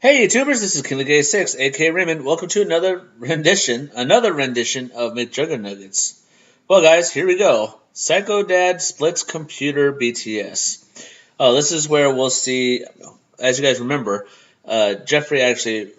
Hey YouTubers, this is KingTheGay6, aka Raymond. Welcome to another rendition of Mcjuggernuggets. Well guys, here we go. Psycho Dad splits computer BTS. This is where we'll see, as you guys remember, Jeffrey actually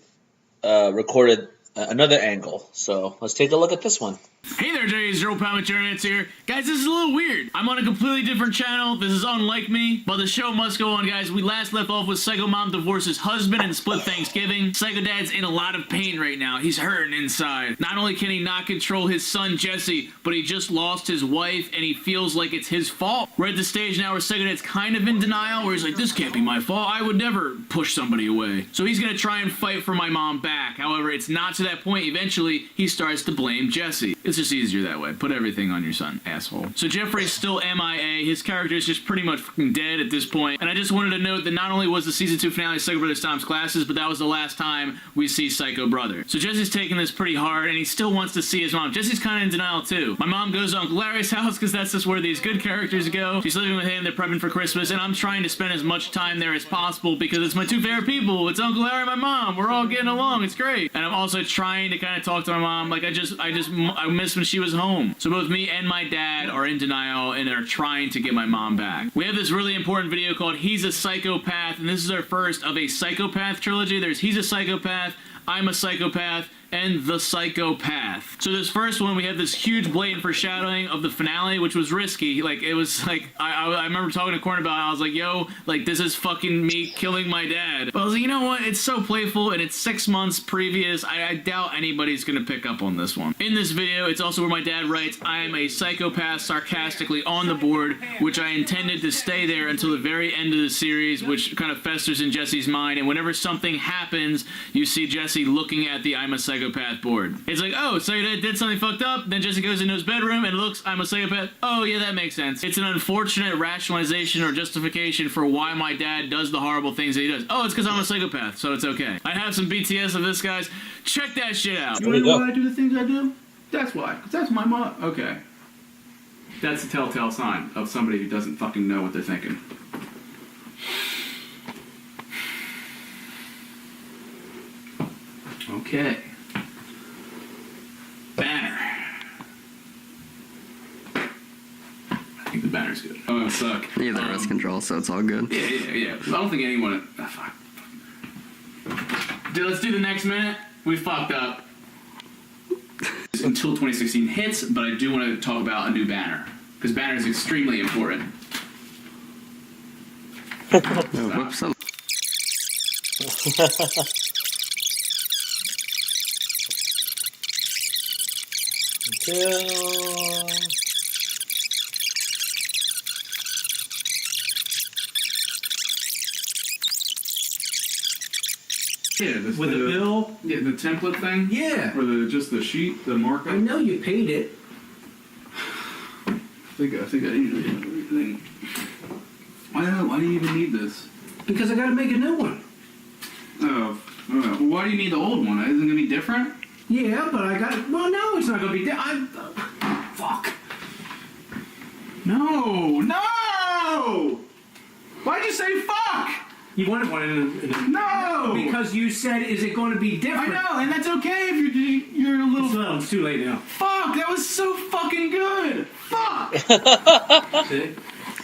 recorded another angle. So let's take a look at this one. Hey there, J's, Mcjuggernuggets here. Guys, this is a little weird. I'm on a completely different channel. This is unlike me, but the show must go on, guys. We last left off with Psycho Mom divorces husband and split Thanksgiving. Psycho Dad's in a lot of pain right now. He's hurting inside. Not only can he not control his son, Jesse, but he just lost his wife, and he feels like it's his fault. We're at the stage now where Psycho Dad's kind of in denial, where he's like, this can't be my fault. I would never push somebody away. So he's gonna try and fight for my mom back. However, it's not to that point. Eventually, he starts to blame Jesse. It's just easier that way. Put everything on your son, asshole. So Jeffrey's still MIA. His character is just pretty much fucking dead at this point. And I just wanted to note that not only was the season 2 finale Psycho Brothers Tom's Classes, but that was the last time we see Psycho Brother. So Jesse's taking this pretty hard, and he still wants to see his mom. Jesse's kind of in denial too. My mom goes to Uncle Larry's house because that's just where these good characters go. She's living with him. They're prepping for Christmas, and I'm trying to spend as much time there as possible because it's my two favorite people. It's Uncle Larry and my mom. We're all getting along. It's great. And I'm also trying to kind of talk to my mom. Like I miss when she was home. So both me and my dad are in denial and are trying to get my mom back. We have this really important video called He's a Psychopath, and this is our first of a psychopath trilogy. There's He's a Psychopath, I'm a Psychopath, and The Psychopath. So this first one, we have this huge blatant foreshadowing of the finale, which was risky. Like, it was like, I remember talking to Corn about it. I was like, yo, like, this is fucking me killing my dad. But I was like, you know what? It's so playful, and it's 6 months previous. I doubt anybody's gonna pick up on this one. In this video, it's also where my dad writes, I am a psychopath, sarcastically on the board, which I intended to stay there until the very end of the series, which kind of festers in Jesse's mind. And whenever something happens, you see Jesse looking at the I'm a Psychopath board. It's like, oh, so your dad did something fucked up, then Jesse goes into his bedroom and looks, I'm a psychopath. Oh yeah, that makes sense. It's an unfortunate rationalization or justification for why my dad does the horrible things that he does. Oh, it's because I'm a psychopath, so it's okay. I have some BTS of this, guys. Check that shit out. You know why I do the things I do? That's why. Because that's my mom. Okay. That's a telltale sign of somebody who doesn't fucking know what they're thinking. Okay. Banner. I think the banner's good. Oh, it'll suck. Neither of us control, so it's all good. Yeah. I don't think anyone... fuck. Dude, let's do the next minute. We fucked up. Until 2016 hits, but I do want to talk about a new banner. Because banner is extremely important. Whoops. Yeah, With the bill? Yeah, the template thing? Yeah. Or just the sheet, the markup? I know you paid it. I think I need everything. Why do you even need this? Because I gotta make a new one. Oh, well, why do you need the old one? Isn't it gonna be different? Yeah, but I got... Well, no, it's not gonna be... Fuck. No! Why'd you say fuck? You wanted one in a... No! Because you said, is it going to be I different? know, and that's okay if you're a little... Well, it's too late now. Fuck, that was so fucking good! Fuck! See?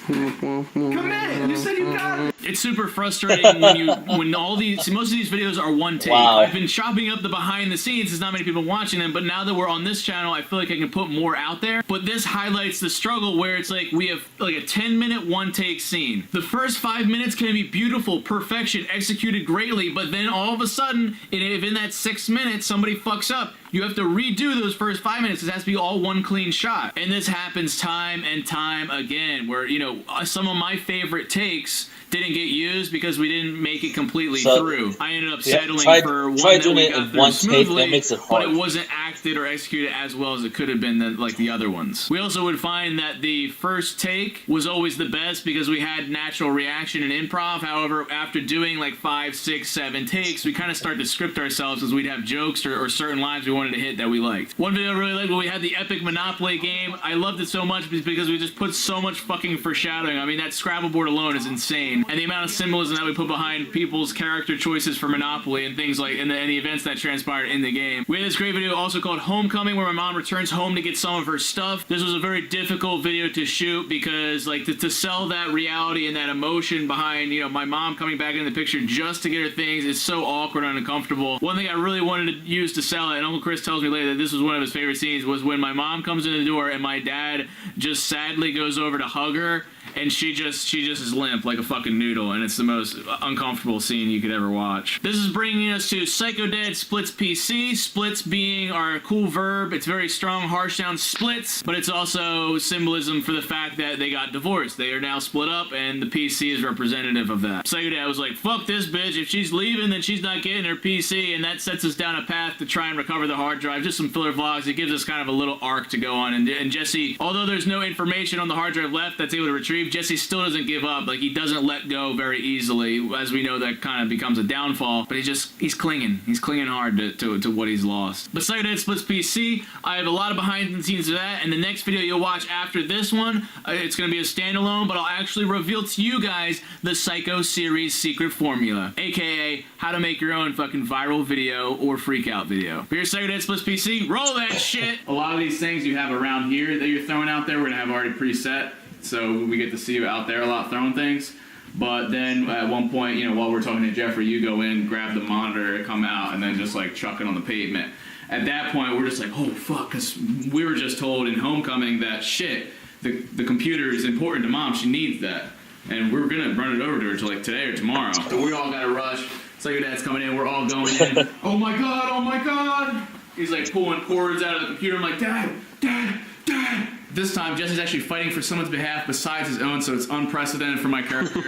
Commit! You said you got it! It's super frustrating when all these, most of these videos are one take. Wow. I've been chopping up the behind the scenes. There's not many people watching them, but now that we're on this channel, I feel like I can put more out there. But this highlights the struggle where it's like we have like a 10-minute one-take scene. The first 5 minutes can be beautiful, perfection, executed greatly, but then all of a sudden, if in that 6 minutes somebody fucks up, you have to redo those first 5 minutes. It has to be all one clean shot. And this happens time and time again, where, you know, some of my favorite takes didn't get used because we didn't make it completely through. I ended up settling for one that we got through smoothly, that makes it hard. but it wasn't acted or executed as well as it could have been like the other ones. We also would find that the first take was always the best because we had natural reaction and improv. However, after doing like 5, 6, 7 takes, we kind of start to script ourselves because we'd have jokes or certain lines we wanted to hit that we liked. One video I really liked when we had the epic Monopoly game. I loved it so much because we just put so much fucking foreshadowing. I mean, that Scrabble board alone is insane. And the the amount of symbolism that we put behind people's character choices for Monopoly and things like, and the events that transpired in the game. We had this great video also called Homecoming, where my mom returns home to get some of her stuff. This was a very difficult video to shoot because, like, to sell that reality and that emotion behind, you know, my mom coming back in the picture just to get her things is so awkward and uncomfortable. One thing I really wanted to use to sell it, and Uncle Chris tells me later that this was one of his favorite scenes, was when my mom comes in the door and my dad just sadly goes over to hug her, and she just is limp like a fucking noodle, and it's the most uncomfortable scene you could ever watch. This is bringing us to Psycho Dad Splits PC. Splits being our cool verb. It's very strong, harsh sound, splits, but it's also symbolism for the fact that they got divorced. They are now split up, and the PC is representative of that. Psycho Dad was like, fuck this bitch. If she's leaving, then she's not getting her PC, and that sets us down a path to try and recover the hard drive. Just some filler vlogs. It gives us kind of a little arc to go on, and Jesse, although there's no information on the hard drive left that's able to retrieve, Jesse still doesn't give up. Like, he doesn't let go very easily. As we know, that kind of becomes a downfall, but he's clinging. He's clinging hard to what he's lost. But Psycho Dad Splits PC, I have a lot of behind the scenes of that, and the next video you'll watch after this one, it's going to be a standalone, but I'll actually reveal to you guys the Psycho series secret formula, aka how to make your own fucking viral video or freak out video. Here's Psycho Dad Splits PC. Roll that shit! A lot of these things you have around here that you're throwing out there, we're gonna have already preset, so we get to see you out there a lot throwing things. But then at one point, you know, while we're talking to Jeffrey, you go in, grab the monitor, come out, and then just like chuck it on the pavement. At that point, we're just like, oh fuck, because we were just told in Homecoming that shit, the computer is important to Mom, she needs that. And we're gonna run it over to her to like today or tomorrow. So we all gotta rush. Psycho Dad's coming in, we're all going in. Oh my god, oh my god! He's like pulling cords out of the computer. I'm like, Dad, Dad, Dad! This time, Jesse's actually fighting for someone's behalf besides his own, so it's unprecedented for my character.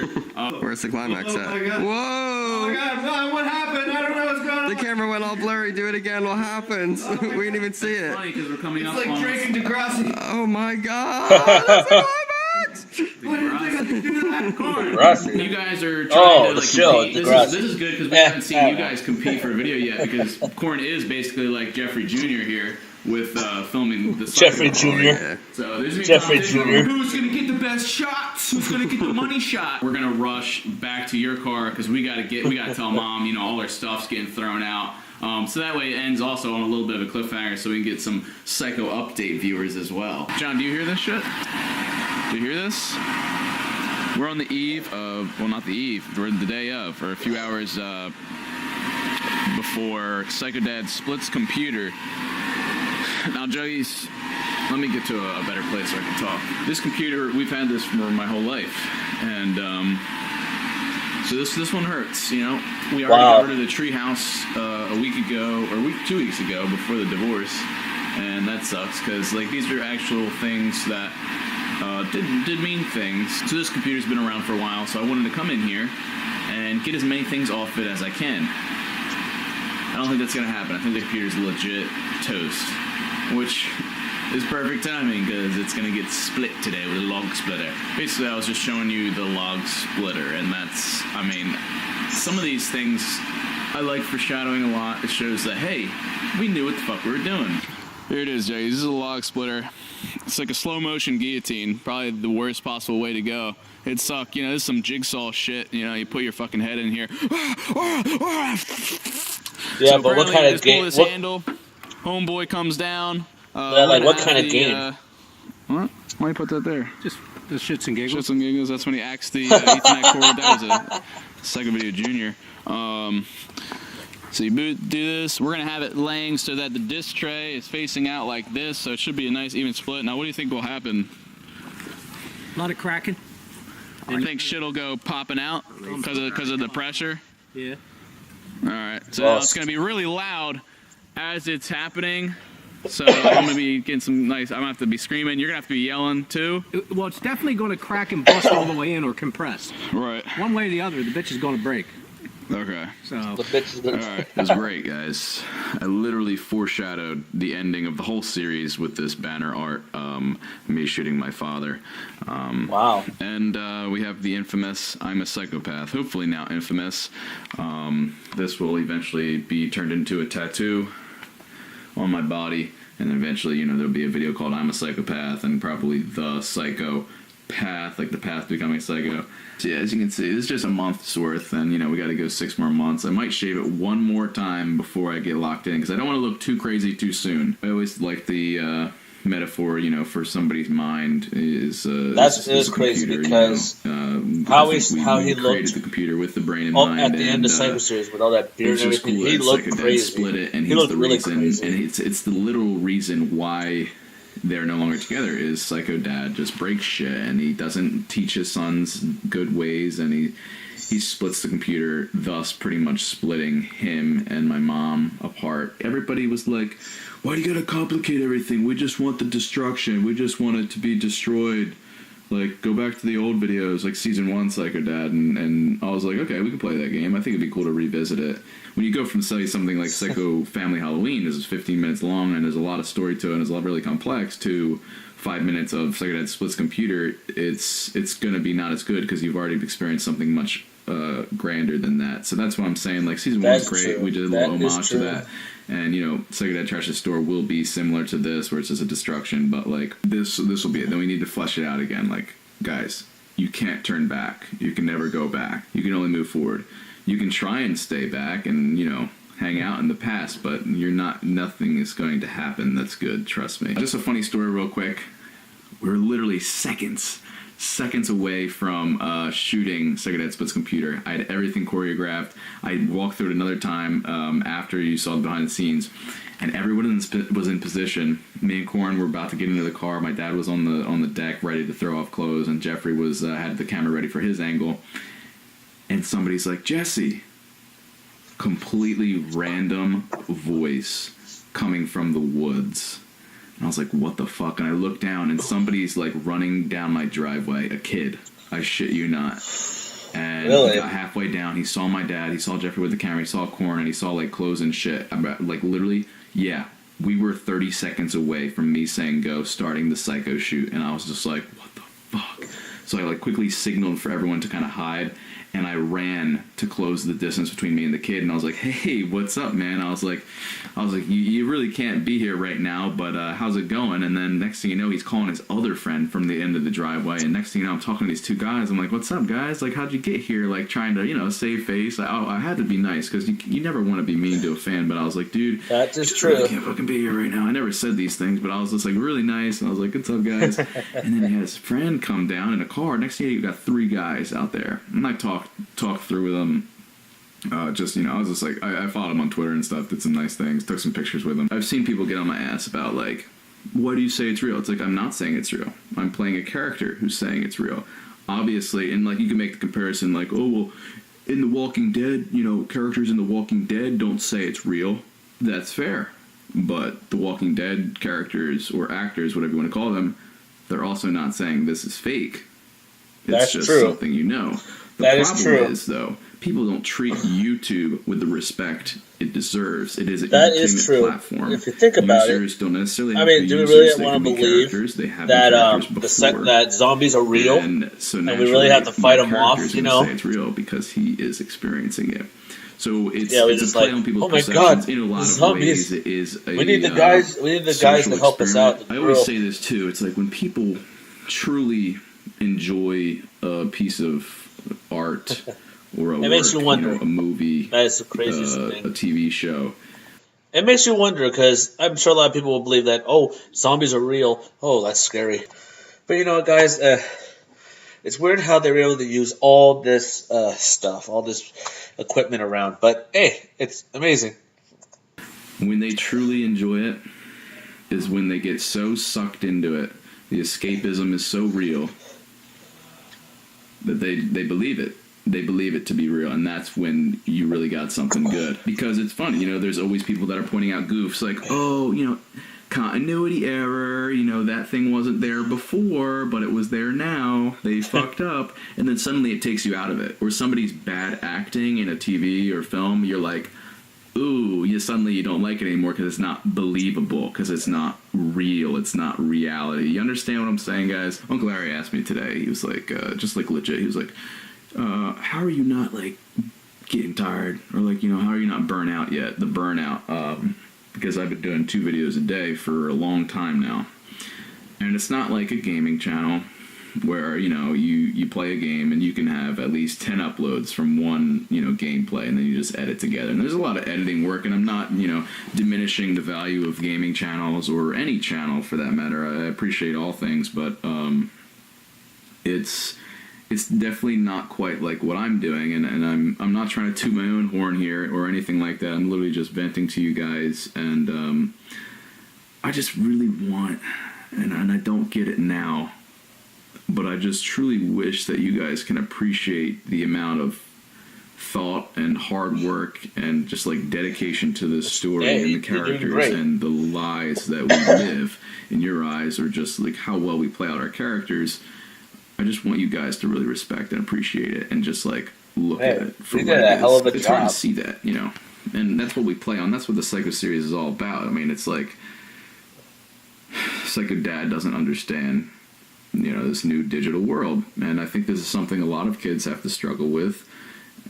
Where's the climax at? my God. Whoa! Oh my god, what happened? I don't know what's going on. The camera went all blurry. Do it again. What happened? We didn't even see It's it. funny because we're coming up It's like on drinking Degrassi. Oh my god! That's the climax! Why did they have to do that? Degrassi. You guys are trying Oh, to the like show, compete. Degrassi. This is good because we haven't seen you guys compete for a video yet, because Corn is basically like Jeffrey Jr. here with filming the Jeffrey Psycho. Jr. Yeah. So there's gonna be Jeffrey competition. Jr. Who's gonna get the best shots? Who's gonna get the money shot? We're gonna rush back to your car because we gotta tell Mom, you know, all our stuff's getting thrown out. So that way it ends also on a little bit of a cliffhanger, so we can get some Psycho update viewers as well. John, do you hear this shit? Do you hear this? We're on the eve of, well, not the eve, we're the day of, or a few hours before Psycho Dad splits computer. Now, Juggies, let me get to a better place so I can talk. This computer, we've had this for my whole life, and so this one hurts, you know. We already got rid of the treehouse a week ago, or 2 weeks ago, before the divorce, and that sucks because like these are actual things that did mean things. So this computer's been around for a while, so I wanted to come in here and get as many things off it as I can. I don't think that's gonna happen. I think the computer's legit toast, which is perfect timing because it's gonna get split today with a log splitter. Basically, I was just showing you the log splitter, and that's, I mean, some of these things I like foreshadowing a lot. It shows that, hey, we knew what the fuck we were doing. Here it is, Jay. This is a log splitter. It's like a slow motion guillotine, probably the worst possible way to go. It'd suck, you know, this is some jigsaw shit, you know, you put your fucking head in here. Yeah, So but what kind of game? pull this handle, homeboy comes down. Like what kind of game? What? Why you put that there? Just the shits and giggles. Shits and giggles. That's when he axed the Ethernet cord. That was a Psycho Video Junior. So you do this. We're gonna have it laying so that the disc tray is facing out like this, so it should be a nice even split. Now, what do you think will happen? A lot of cracking. I think shit'll go popping out because of the pressure. Yeah. All right, so it's gonna be really loud as it's happening. So I'm gonna be getting some nice. I'm gonna have to be screaming. You're gonna have to be yelling too. Well, it's definitely going to crack and bust all the way in or compress. Right. One way or the other, the bitch is going to break. Okay. So. The bitch is gonna. All right, that's great, guys. I literally foreshadowed the ending of the whole series with this banner art, me shooting my father. Wow. And we have the infamous I'm a Psychopath, hopefully now infamous. This will eventually be turned into a tattoo on my body, and eventually, you know, there'll be a video called I'm a Psychopath, and probably the Psycho path, like the path to becoming psycho. So yeah, as you can see, this is just a month's worth, and we got to go 6 more months. I might shave it one more time before I get locked in, because I don't want to look too crazy too soon. I always like the metaphor, for somebody's mind is is crazy, because how he looked created the computer with the brain in mind at the end of Psycho series with all that beard and everything. Cool. He looked crazy. Split it, and he looked really reason, crazy. And it's the literal reason why they're no longer together is Psycho Dad just breaks shit, and he doesn't teach his sons good ways, and he splits the computer, thus pretty much splitting him and my mom apart. Everybody was like, why do you gotta complicate everything? We just want the destruction. We just want it to be destroyed. Like, go back to the old videos, like Season 1 Psycho Dad, and I was like, okay, we can play that game. I think it'd be cool to revisit it. When you go from, say, something like Psycho Family Halloween, this is 15 minutes long, and there's a lot of story to it, and it's really complex, to 5 minutes of Psycho Dad Splits Computer, it's gonna be not as good, because you've already experienced something much grander than that. So that's what I'm saying. Like, Season 1 was great. We did a little homage to that. And, Psycho Dad Trash's Store will be similar to this, where it's just a destruction, but, like, this will be it. Then we need to flesh it out again. Like, guys, you can't turn back. You can never go back. You can only move forward. You can try and stay back and, hang out in the past, but nothing is going to happen that's good, trust me. Just a funny story real quick. We're literally seconds away from shooting Psycho Dad Splits Computer. I had everything choreographed. I walked through it another time after you saw the behind the scenes, and everyone was in position. Me and Corin were about to get into the car. My dad was on the deck ready to throw off clothes, and Jeffrey was had the camera ready for his angle. And somebody's like, Jesse. Completely random voice coming from the woods. And I was like, what the fuck? And I looked down, and somebody's, like, running down my driveway. A kid. I shit you not. And really? He got halfway down. He saw my dad. He saw Jeffrey with the camera. He saw Corin, and he saw, like, clothes and shit. Like, literally, yeah. We were 30 seconds away from me saying go, starting the Psycho shoot. And I was just like, what the fuck? So I, like, quickly signaled for everyone to kind of hide. And I ran to close the distance between me and the kid, and I was like, "Hey, what's up, man?" I was like, "You really can't be here right now, but how's it going?" And then next thing you know, he's calling his other friend from the end of the driveway, and next thing you know, I'm talking to these two guys. I'm like, "What's up, guys? Like, how'd you get here?" Like, trying to save face. I had to be nice, because you never want to be mean to a fan, but I was like, "Dude, that is true. I can't fucking be here right now." I never said these things, but I was just like really nice, and I was like, "What's up, guys?" And then he had his friend come down in a car. Next thing you got 3 guys out there, and I talked through with them. I was just like, I followed him on Twitter and stuff, did some nice things, took some pictures with him. I've seen people get on my ass about, like, why do you say it's real? It's like, I'm not saying it's real. I'm playing a character who's saying it's real. Obviously, and, like, you can make the comparison, like, oh, well, in The Walking Dead, characters in The Walking Dead don't say it's real. That's fair. But The Walking Dead characters, or actors, whatever you want to call them, they're also not saying this is fake. It's just true. Something you know. The problem is, though, people don't treat YouTube with the respect it deserves. It is an entertainment platform. If you think about users don't necessarily have to be do we really want to believe that zombies are real, and we really have to fight them off? Say it's real because he is experiencing it. So it's a play on people's oh my perceptions God, in a lot of zombies. ways. It is a, we need the guys. We need the guys to help us out. I always say this too. It's like when people truly enjoy a piece of art or a makes you wonder. A movie, that is the craziest thing. A TV show. It makes you wonder, because I'm sure a lot of people will believe that, oh, zombies are real. Oh, that's scary. But you know what, guys? It's weird how they were able to use all this stuff, all this equipment around. But hey, it's amazing. When they truly enjoy it is when they get so sucked into it. The escapism is so real that they believe it. They believe it to be real, and that's when you really got something good. Because it's funny, there's always people that are pointing out goofs, like, oh, continuity error, that thing wasn't there before, but it was there now. They fucked up, and then suddenly it takes you out of it. Or somebody's bad acting in a TV or film, you're like, ooh, suddenly you don't like it anymore because it's not believable, because it's not real, it's not reality. You understand what I'm saying, guys? Uncle Larry asked me today, he was like, just like legit, he was like, how are you not, like, getting tired? Or, like, how are you not burnt out yet? The burnout, because I've been doing 2 videos a day for a long time now. And it's not like a gaming channel. where, you play a game and you can have at least 10 uploads from one, gameplay, and then you just edit together. And there's a lot of editing work, and I'm not, diminishing the value of gaming channels or any channel for that matter. I appreciate all things, but it's definitely not quite like what I'm doing, and I'm not trying to toot my own horn here or anything like that. I'm literally just venting to you guys, and I just really want, and I don't get it now, but I just truly wish that you guys can appreciate the amount of thought and hard work and just like dedication to the story and the characters and the lives that we live in your eyes, or just like how well we play out our characters. I just want you guys to really respect and appreciate it, and just like look at it for what it is. Hell of a it's job. hard to see that, and that's what we play on. That's what the Psycho series is all about. I mean, it's like Psycho Dad doesn't understand, this new digital world, and I think this is something a lot of kids have to struggle with,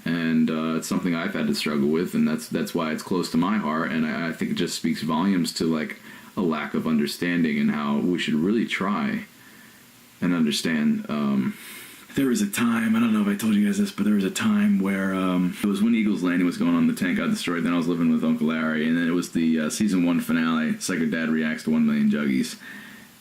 and it's something I've had to struggle with, and that's why it's close to my heart, and I think it just speaks volumes to like a lack of understanding, and how we should really try and understand. There was a time, I don't know if I told you guys this, but there was a time where it was when Eagles Landing was going on, the tank got destroyed, then I was living with Uncle Larry, and then it was the season 1 finale, Psycho Dad reacts to 1 million juggies.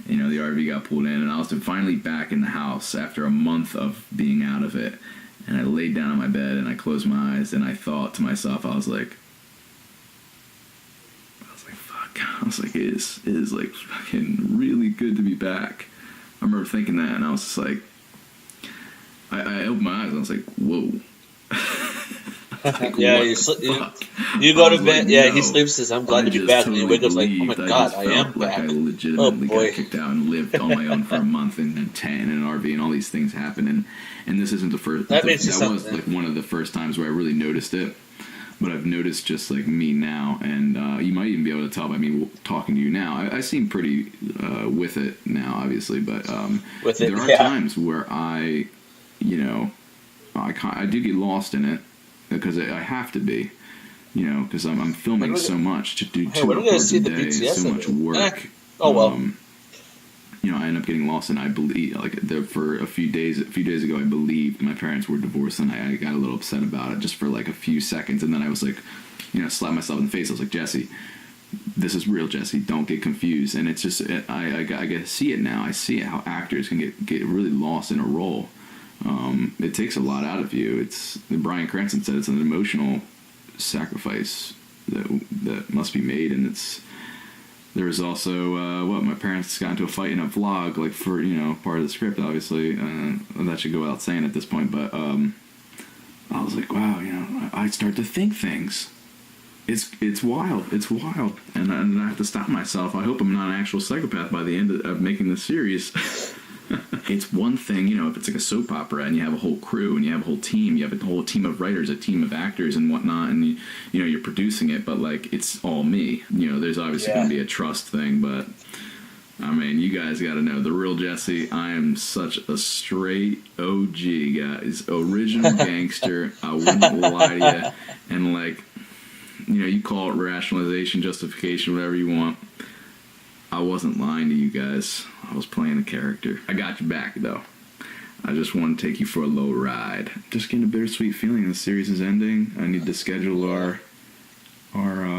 The RV got pulled in, and I was finally back in the house after a month of being out of it, and I laid down on my bed, and I closed my eyes, and I thought to myself, I was like, fuck, it is like fucking really good to be back. I remember thinking that, and I was just like, I opened my eyes, and I was like, whoa. Like, yeah, you go to bed. Yeah, he sleeps. Says, "I'm glad to be back." And he wakes up like, "Oh my god, I am back." I legitimately got kicked out and lived on my own for a month in a tent in an RV, and all these things happen. And this isn't the first. That was like one of the first times where I really noticed it. But I've noticed just like me now, and you might even be able to tell by me talking to you now. I seem pretty with it now, obviously, but there are times where I do get lost in it, because I have to be, because I'm filming so much to do 2 uploads a day, so much work. I end up getting lost, and I believe, for a few days ago, I believed my parents were divorced, and I got a little upset about it just for like a few seconds, and then I was like, slapped myself in the face. I was like, Jesse, this is real, Jesse. Don't get confused. And it's just, I get to see it now. I see it, how actors can get really lost in a role. It takes a lot out of you. It's, Bryan Cranston said, it's an emotional sacrifice that must be made, and there was also my parents got into a fight in a vlog, like for part of the script, obviously, that should go without saying at this point, but I was like, wow, I start to think things. It's wild, and I have to stop myself. I hope I'm not an actual psychopath by the end of making this series. It's one thing, if it's like a soap opera and you have a whole crew and you have a whole team, you have a whole team of writers, a team of actors and whatnot, and you're producing it, but like it's all me. There's obviously going to be a trust thing, but I mean, you guys got to know the real Jesse. I am such a straight OG, guys, original gangster. I wouldn't lie to you, and like, you call it rationalization, justification, whatever you want. I wasn't lying to you guys. I was playing a character. I got you back, though. I just want to take you for a low ride. Just getting a bittersweet feeling. The series is ending. I need to schedule our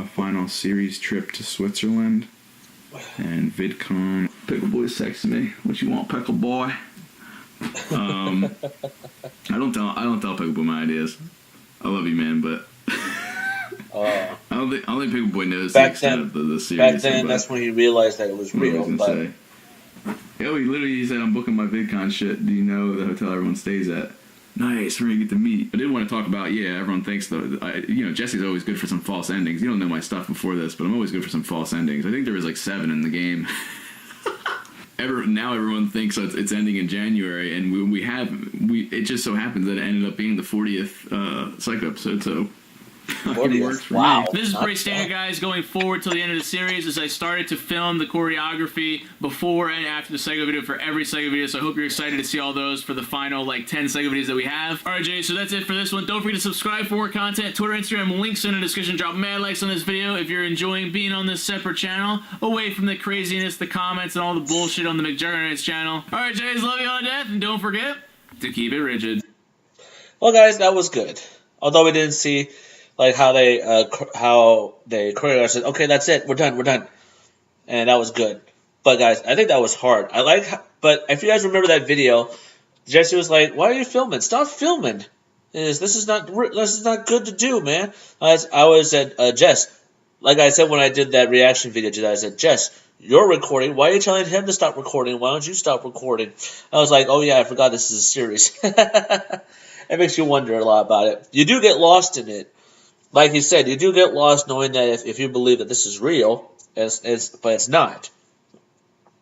final series trip to Switzerland and VidCon. Pickle Boy's texting me. What you want, Pickle Boy? I don't tell Pickle Boy my ideas. I love you, man, but I don't think Pickle Boy knows the extent of the series. Back then, that's when he realized that it was real. He said, I'm booking my VidCon shit. Do you know the hotel everyone stays at? Nice, we're gonna get to meet. I did want to talk about, everyone thinks Jesse's always good for some false endings. You don't know my stuff before this, but I'm always good for some false endings. I think there was like 7 in the game. Now everyone thinks it's ending in January, and it just so happens that it ended up being the 40th Psycho episode, so fucking works for Wow. me. This is Not pretty standard, guys, going forward till the end of the series, as I started to film the choreography before and after the Psycho video for every Psycho video, so I hope you're excited to see all those for the final, 10 Psycho videos that we have. Alright, Jay, so that's it for this one. Don't forget to subscribe for more content. Twitter, Instagram, links in the description. Drop mad likes on this video if you're enjoying being on this separate channel, away from the craziness, the comments, and all the bullshit on the Mcjuggernuggets channel. Alright, Jays, love you all to death, and don't forget to keep it rigid. Well, guys, that was good. Although we didn't see how they choreographed. Said, okay, that's it. We're done. And that was good. But guys, I think that was hard. But if you guys remember that video, Jesse was like, "Why are you filming? Stop filming. This is not good to do, man." I was said, Jess, like I said when I did that reaction video today, I said, "Jess, you're recording. Why are you telling him to stop recording? Why don't you stop recording?" I was like, "Oh yeah, I forgot this is a series." It makes you wonder a lot about it. You do get lost in it. Like he said, you do get lost knowing that if you believe that this is real, but it's not.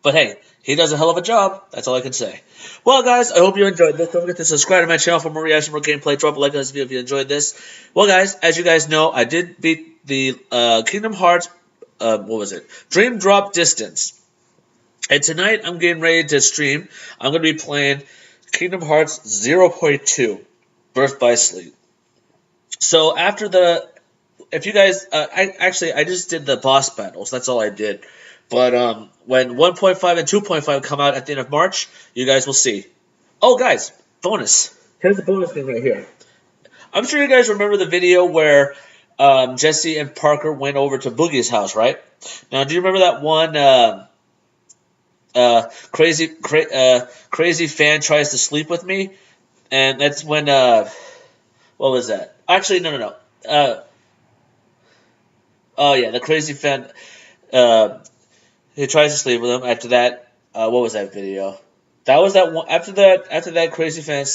But hey, he does a hell of a job. That's all I can say. Well, guys, I hope you enjoyed this. Don't forget to subscribe to my channel for more reaction, more gameplay. Drop a like on this video if you enjoyed this. Well, guys, as you guys know, I did beat the Kingdom Hearts, Dream Drop Distance. And tonight, I'm getting ready to stream. I'm going to be playing Kingdom Hearts 0.2, Birth by Sleep. So after if you guys, I just did the boss battles. That's all I did. But when 1.5 and 2.5 come out at the end of March, you guys will see. Oh, guys, bonus. Here's the bonus thing right here. I'm sure you guys remember the video where Jesse and Parker went over to Boogie's house, right? Now, do you remember that one crazy fan tries to sleep with me? And that's when, what was that? Actually, no. Oh, yeah, the crazy fan, he tries to sleep with him. After that, what was that video? That was that one. After that crazy fan,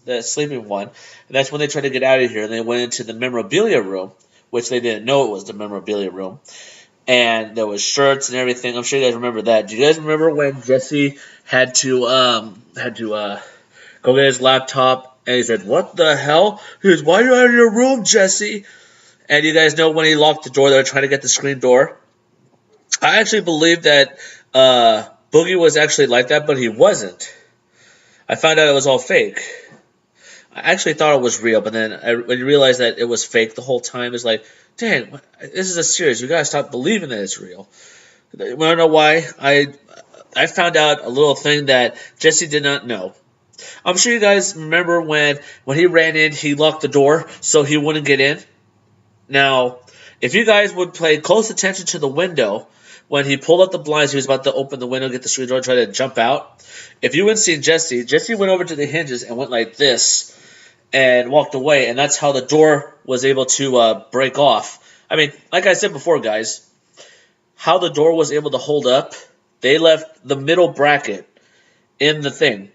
that sleeping one, and that's when they tried to get out of here, and they went into the memorabilia room, which they didn't know it was the memorabilia room. And there was shirts and everything. I'm sure you guys remember that. Do you guys remember when Jesse had to go get his laptop, and he said, "What the hell?" He goes, "Why are you out of your room, Jesse?" And you guys know when he locked the door, they were trying to get the screen door. I actually believe that Boogie was actually like that, but he wasn't. I found out it was all fake. I actually thought it was real, but then when you realize that it was fake the whole time, it's like, dang, this is a series. You gotta stop believing that it's real. You wanna know why? I found out a little thing that Jesse did not know. I'm sure you guys remember when he ran in, he locked the door so he wouldn't get in. Now, if you guys would pay close attention to the window, when he pulled up the blinds, he was about to open the window, get the screen door, and try to jump out. If you wouldn't see Jesse went over to the hinges and went like this and walked away, and that's how the door was able to break off. I mean, like I said before, guys, how the door was able to hold up, they left the middle bracket in the thing.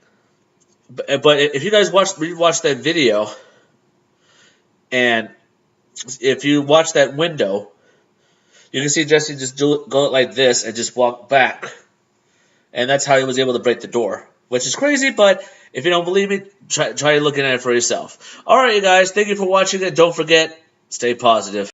But if you guys rewatch that video, and if you watch that window, you can see Jesse just go like this and just walk back. And that's how he was able to break the door. Which is crazy, but if you don't believe me, try looking at it for yourself. Alright, you guys, thank you for watching, and don't forget, stay positive.